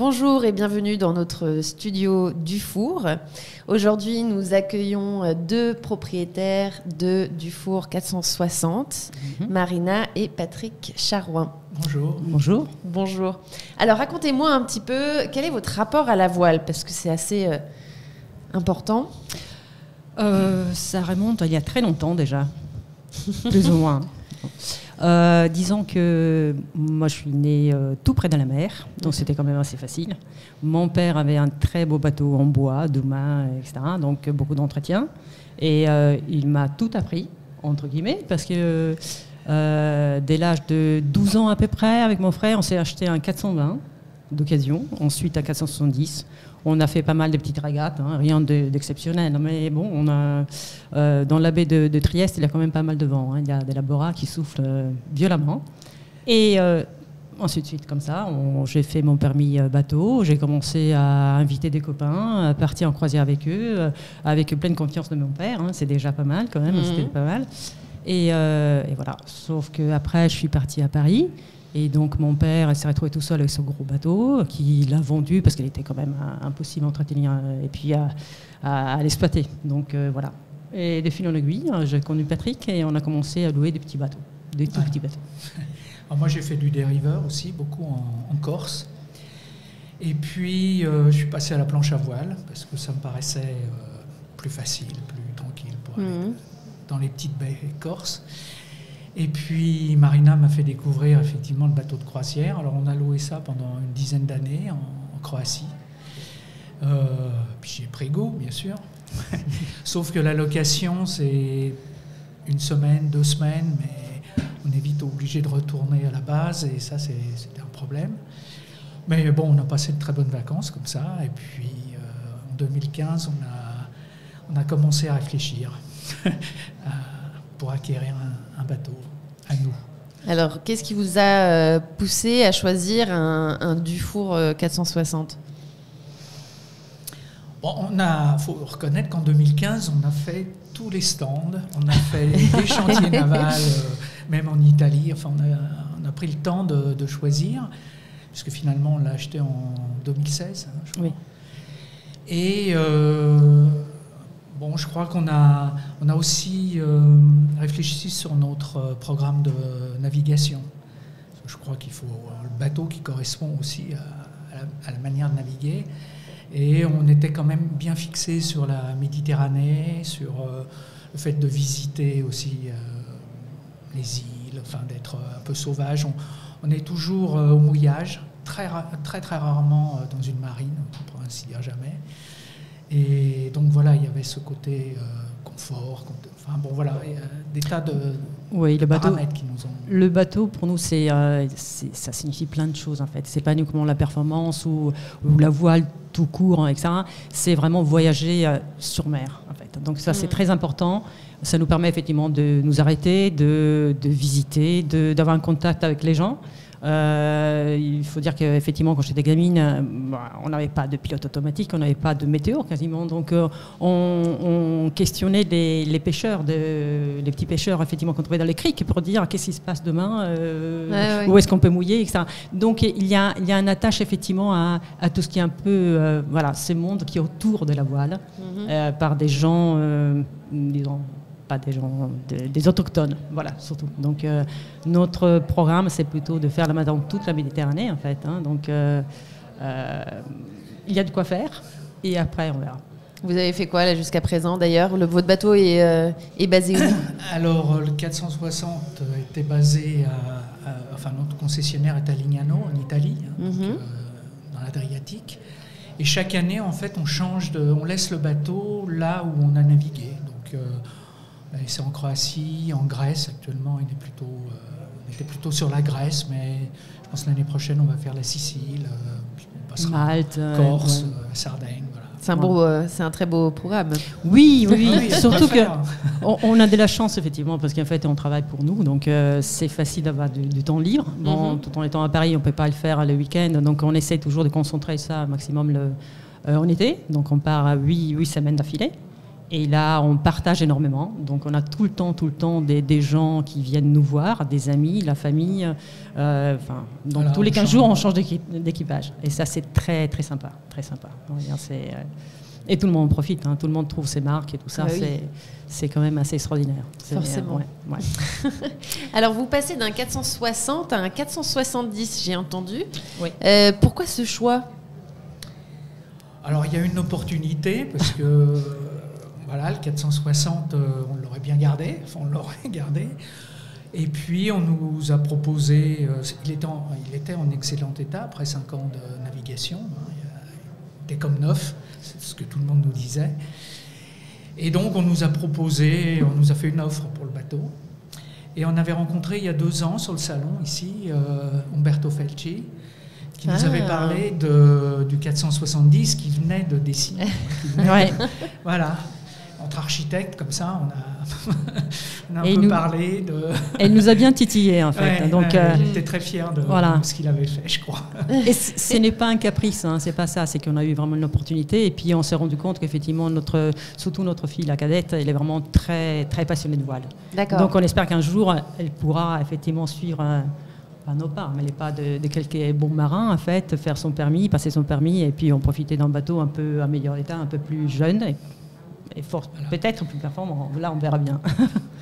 bonjour et bienvenue dans notre studio Dufour. Aujourd'hui, nous accueillons deux propriétaires de Dufour 460, Marina et Patrick Charouin. Bonjour. Bonjour. Bonjour. Alors, racontez-moi un petit peu, quel est votre rapport à la voile? Parce que c'est assez important. Ça remonte il y a très longtemps déjà, plus ou moins. Disons que moi je suis née tout près de la mer, donc c'était quand même assez facile. Mon père avait un très beau bateau en bois, Douma, etc., donc beaucoup d'entretien. Et il m'a tout appris, entre guillemets, parce que dès l'âge de 12 ans à peu près, avec mon frère, on s'est acheté un 420 d'occasion, ensuite un 470. On a fait pas mal de petites régates, hein, rien d'exceptionnel. Mais bon, on a, dans la baie de Trieste, il y a quand même pas mal de vent. Hein. Il y a des laboras qui soufflent violemment. Et ensuite, comme ça, j'ai fait mon permis bateau. J'ai commencé à inviter des copains, à partir en croisière avec eux, avec pleine confiance de mon père. Hein. C'est déjà pas mal quand même, c'était pas mal. Et voilà. Sauf qu'après, je suis partie à Paris. Et donc, mon père s'est retrouvé tout seul avec son gros bateau, qu'il a vendu parce qu'il était quand même impossible à entretenir et puis à l'exploiter. Donc, voilà. Et de fil en aiguille, j'ai connu Patrick et on a commencé à louer des petits bateaux, des tout petits bateaux. Alors moi, j'ai fait du dériveur aussi, beaucoup en Corse. Et puis, je suis passé à la planche à voile parce que ça me paraissait plus facile, plus tranquille pour aller dans les petites baies corses. Et puis Marina m'a fait découvrir effectivement le bateau de croisière. Alors on a loué ça pendant une dizaine d'années en Croatie. Puis j'ai pris goût, bien sûr. Sauf que la location, c'est 1 semaine, 2 semaines, mais on est vite obligé de retourner à la base et ça, c'était un problème. Mais bon, on a passé de très bonnes vacances comme ça. Et puis en 2015, on a commencé à réfléchir pour acquérir un bateau à nous. Alors, qu'est-ce qui vous a poussé à choisir un Dufour 460 ? Bon, faut reconnaître qu'en 2015, on a fait tous les stands, on a fait des chantiers navals, même en Italie. Enfin, on a pris le temps de choisir, puisque finalement, on l'a acheté en 2016, hein, je crois. Oui. Et bon, je crois qu'on a aussi réfléchi sur notre programme de navigation. Je crois qu'il faut le bateau qui correspond aussi à la manière de naviguer. Et on était quand même bien fixé sur la Méditerranée, sur le fait de visiter aussi les îles, enfin d'être un peu sauvage. On est toujours au mouillage, très rarement dans une marine, on pourrait ainsi dire jamais. Et donc voilà, il y avait ce côté confort, enfin bon voilà, des tas de paramètres qui nous ont... Le bateau, pour nous, ça signifie plein de choses en fait. C'est pas uniquement la performance ou la voile tout court, etc. C'est vraiment voyager sur mer en fait. Donc ça, c'est très important. Ça nous permet effectivement de nous arrêter, de visiter, d'avoir un contact avec les gens. Il faut dire qu'effectivement, quand j'étais gamine, on n'avait pas de pilote automatique, on n'avait pas de météo quasiment. Donc, on questionnait les pêcheurs, les petits pêcheurs effectivement qu'on trouvait dans les criques pour dire qu'est-ce qui se passe demain, où est-ce qu'on peut mouiller, etc. Donc, il y a un attache effectivement à tout ce qui est un peu, ce monde qui est autour de la voile, par des gens, disons, pas des gens, des autochtones, voilà, surtout. Donc, notre programme, c'est plutôt de faire maintenant toute la Méditerranée, en fait. Hein. Donc, il y a de quoi faire, et après, on verra. Vous avez fait quoi, là, jusqu'à présent, d'ailleurs ? Votre bateau est basé où ? Alors, le 460 était basé enfin, notre concessionnaire est à Lignano, en Italie, donc, dans l'Adriatique. Et chaque année, en fait, on laisse le bateau là où on a navigué. Donc, c'est en Croatie, en Grèce actuellement. On était plutôt sur la Grèce, mais je pense que l'année prochaine on va faire la Sicile, puis on passera Malte, Corse, Sardaigne. Voilà. C'est un très beau programme. Oui. Surtout qu'on a de la chance effectivement parce qu'en fait on travaille pour nous, donc c'est facile d'avoir du temps libre. Bon, tout en étant à Paris, on peut pas le faire le week-end, donc on essaie toujours de concentrer ça au maximum en été. Donc on part à 8 semaines d'affilée. Et là, on partage énormément. Donc, on a tout le temps des gens qui viennent nous voir, des amis, la famille. Donc, voilà, tous les 15 jours, on change d'équipage. Et ça, c'est très, très sympa. Très sympa. Et tout le monde en profite. Tout le monde trouve ses marques et tout ça. Oui. C'est quand même assez extraordinaire. Forcément. Alors, vous passez d'un 460 à un 470, j'ai entendu. Oui. Pourquoi ce choix ? Alors, il y a une opportunité parce que... Voilà, le 460, on l'aurait bien gardé, on l'aurait gardé. Et puis, on nous a proposé, il était en excellent état après 5 ans de navigation, il était comme neuf, c'est ce que tout le monde nous disait. Et donc, on nous a fait une offre pour le bateau. Et on avait rencontré il y a 2 ans sur le salon, ici, Umberto Felci, qui nous avait parlé du 470 qui venait de Dessines. Voilà. Entre architectes, comme ça, on a un peu parlé de... Elle nous a bien titillé, en fait. Donc, il était très fier de ce qu'il avait fait, je crois. Et ce n'est pas un caprice, c'est pas ça. C'est qu'on a eu vraiment une opportunité. Et puis, on s'est rendu compte qu'effectivement, surtout notre fille, la cadette, elle est vraiment très, très passionnée de voile. D'accord. Donc, on espère qu'un jour, elle pourra effectivement suivre... pas nos pas, mais les pas de quelques bons marins, en fait, faire son permis, passer son permis, et puis en profiter d'un bateau un peu à meilleur état, un peu plus jeune, et peut-être plus performant. Là, on verra bien.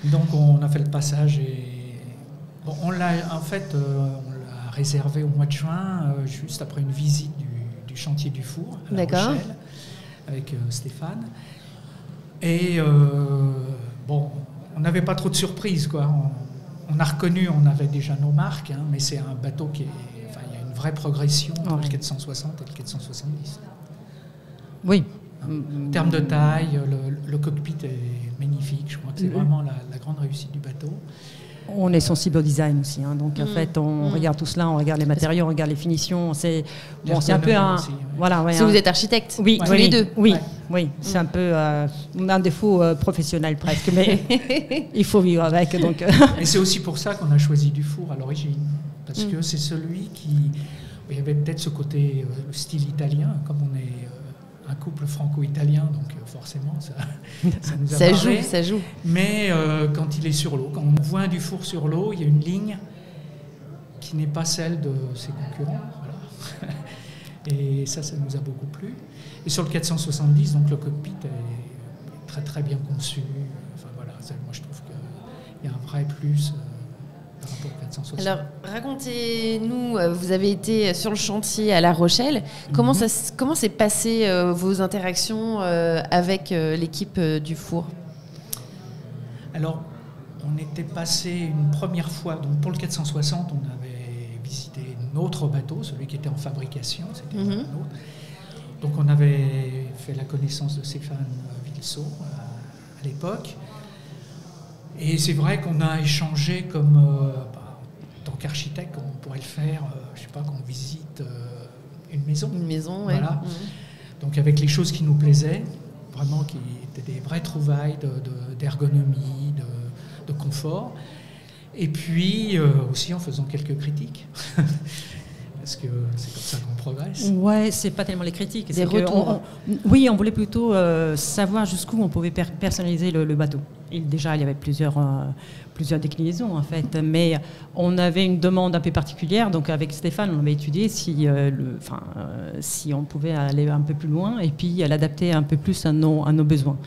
Donc, on a fait le passage et on l'a réservé au mois de juin, juste après une visite du chantier du Four à La Rochelle, avec Stéphane. Et on n'avait pas trop de surprises, quoi. On a reconnu, on avait déjà nos marques, mais c'est un bateau il y a une vraie progression entre le 460 et le 470. Oui. En termes de taille, le cockpit est magnifique. Je crois que c'est vraiment la grande réussite du bateau. On est sensible au design aussi. Donc, en fait, on regarde tout cela, on regarde les matériaux, on regarde les finitions. C'est un peu un... Aussi, voilà, si vous êtes architecte, oui, tous les deux. Oui, c'est un peu un défaut professionnel presque, mais il faut vivre avec. Donc. Et c'est aussi pour ça qu'on a choisi Dufour à l'origine. Parce que c'est celui qui... Il y avait peut-être ce côté, le style italien, comme on est... un couple franco-italien, donc forcément, ça nous a parlé. Ça joue. Mais quand il est sur l'eau, quand on voit un Dufour sur l'eau, il y a une ligne qui n'est pas celle de ses concurrents. Voilà. Et ça nous a beaucoup plu. Et sur le 470, donc le cockpit est très très bien conçu. Enfin voilà, moi je trouve qu'il y a un vrai plus. Par rapport au 460. Alors, racontez-nous, vous avez été sur le chantier à La Rochelle. Comment s'est passé vos interactions avec l'équipe du Four ? Alors, on était passé une première fois, donc pour le 460, on avait visité notre bateau, celui qui était en fabrication, c'était un autre. Donc on avait fait la connaissance de Stéphane Villesaut à l'époque. Et c'est vrai qu'on a échangé comme, en tant qu'architecte, comme on pourrait le faire, je ne sais pas, quand on visite une maison. Une maison, oui. Voilà. Donc avec les choses qui nous plaisaient, vraiment qui étaient des vraies trouvailles d'ergonomie, de confort. Et puis aussi en faisant quelques critiques. Parce que c'est comme ça qu'on progresse. Ouais, c'est pas tellement les critiques. Des retours. On voulait plutôt savoir jusqu'où on pouvait personnaliser le bateau. Et déjà, il y avait plusieurs déclinaisons, en fait. Mais on avait une demande un peu particulière. Donc, avec Stéphane, on avait étudié si on pouvait aller un peu plus loin et puis l'adapter un peu plus à nos besoins.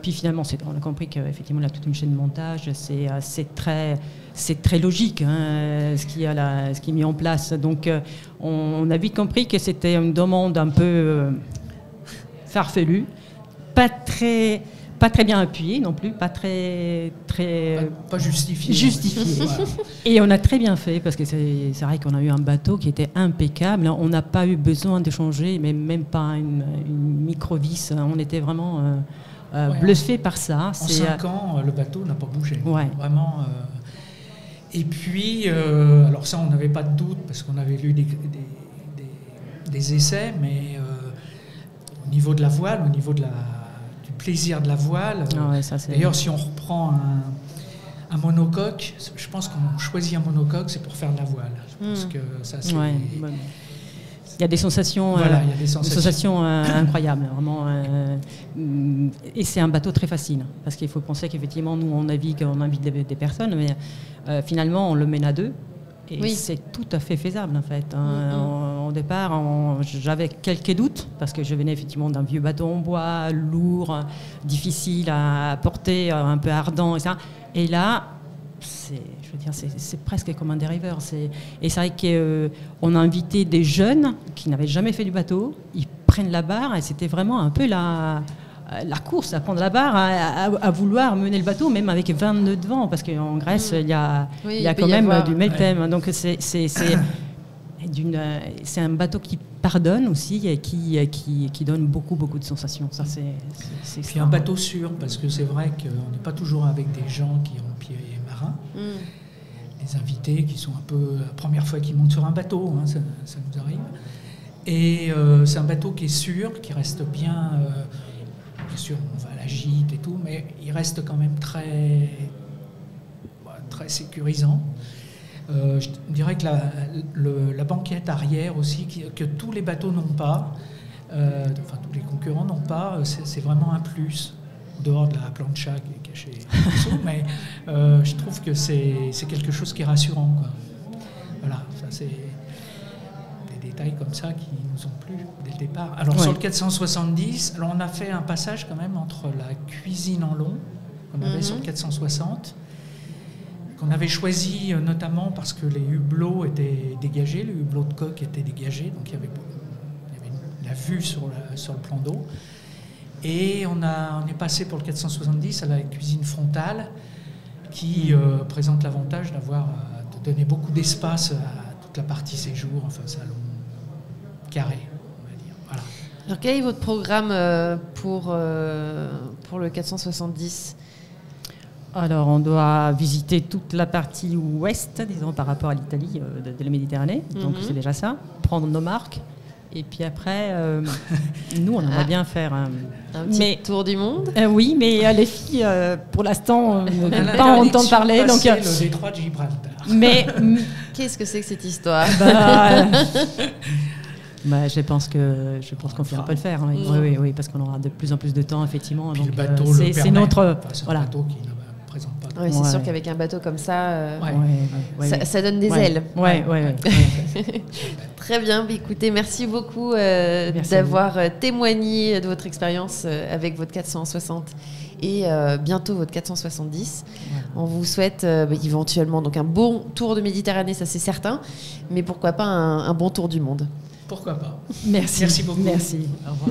Puis finalement, on a compris qu'effectivement, là, toute une chaîne de montage, c'est très logique, ce qui est mis en place. Donc, on a vite compris que c'était une demande un peu farfelue, pas très bien appuyée non plus, pas justifiée. Voilà. Et on a très bien fait, parce que c'est vrai qu'on a eu un bateau qui était impeccable. On n'a pas eu besoin de changer, mais même pas une micro-vis. On était vraiment... bluffé par ça. En 5 ans, le bateau n'a pas bougé. Ouais. Vraiment. Et puis, alors ça, on n'avait pas de doute parce qu'on avait lu des essais, mais au niveau de la voile, au niveau du plaisir de la voile. D'ailleurs, si on reprend un monocoque, je pense qu'on choisit un monocoque, c'est pour faire de la voile. Je pense que ça, Il y a des sensations, Voilà, il y a des sensations. Incroyables, vraiment. Et c'est un bateau très facile, parce qu'il faut penser qu'effectivement, nous, on navigue, on invite des personnes, mais finalement, on le mène à deux. Et Oui. c'est tout à fait faisable, en fait. Au départ, j'avais quelques doutes, parce que je venais effectivement d'un vieux bateau en bois, lourd, difficile à porter, un peu ardent, et ça. Et là, c'est presque comme un dériveur. Et c'est vrai qu'on a invité des jeunes qui n'avaient jamais fait du bateau. Ils prennent la barre, et c'était vraiment un peu la course, à prendre la barre, à vouloir mener le bateau, même avec 20 nœuds de vent, parce qu'en Grèce, il y a quand même du meltem. Donc c'est un bateau qui pardonne aussi et qui donne beaucoup de sensations. Ça, c'est Puis un bateau sûr, parce que c'est vrai qu'on n'est pas toujours avec des gens qui ont le pied marin. Les invités qui sont un peu la première fois qu'ils montent sur un bateau, hein, ça nous arrive. Et c'est un bateau qui est sûr, qui reste bien. Bien sûr, on va à la gîte et tout, mais il reste quand même très sécurisant. Je dirais que la banquette arrière aussi, que tous les bateaux n'ont pas, enfin tous les concurrents n'ont pas, c'est vraiment un plus, en dehors de la plancha qui est cachée dessous, mais je trouve que c'est quelque chose qui est rassurant, quoi. Voilà, ça c'est des détails comme ça qui nous ont plu dès le départ. Alors sur le 470, alors on a fait un passage quand même entre la cuisine en long qu'on avait sur le 460, qu'on avait choisi notamment parce que les hublots étaient dégagés, le hublot de coque était dégagé, donc il y avait la vue sur le plan d'eau. Et on est passé pour le 470 à la cuisine frontale qui présente l'avantage de donner beaucoup d'espace à toute la partie séjour, enfin salon carré, on va dire. Voilà. Alors quel est votre programme pour le 470 ? Alors, on doit visiter toute la partie ouest, disons, par rapport à l'Italie de la Méditerranée. Donc, c'est déjà ça. Prendre nos marques. Et puis après, nous, on aimerait bien faire un petit tour du monde. Oui, mais les filles, pour l'instant, ne veulent pas entendre parler. Donc, le détroit de Gibraltar. Mais qu'est-ce que c'est que cette histoire ? Je pense qu'on peut le faire. Hein. Oui, parce qu'on aura de plus en plus de temps, effectivement. Puis donc, le bateau c'est notre. C'est un bateau qui ne présente pas. Oui, c'est sûr qu'avec un bateau comme ça, ça donne des ailes. Ouais. Très bien. Écoutez, merci beaucoup d'avoir témoigné de votre expérience avec votre 460 et bientôt votre 470. On vous souhaite éventuellement donc un bon tour de Méditerranée, ça c'est certain, mais pourquoi pas un bon tour du monde. Pourquoi pas. Merci beaucoup. Merci. Au revoir.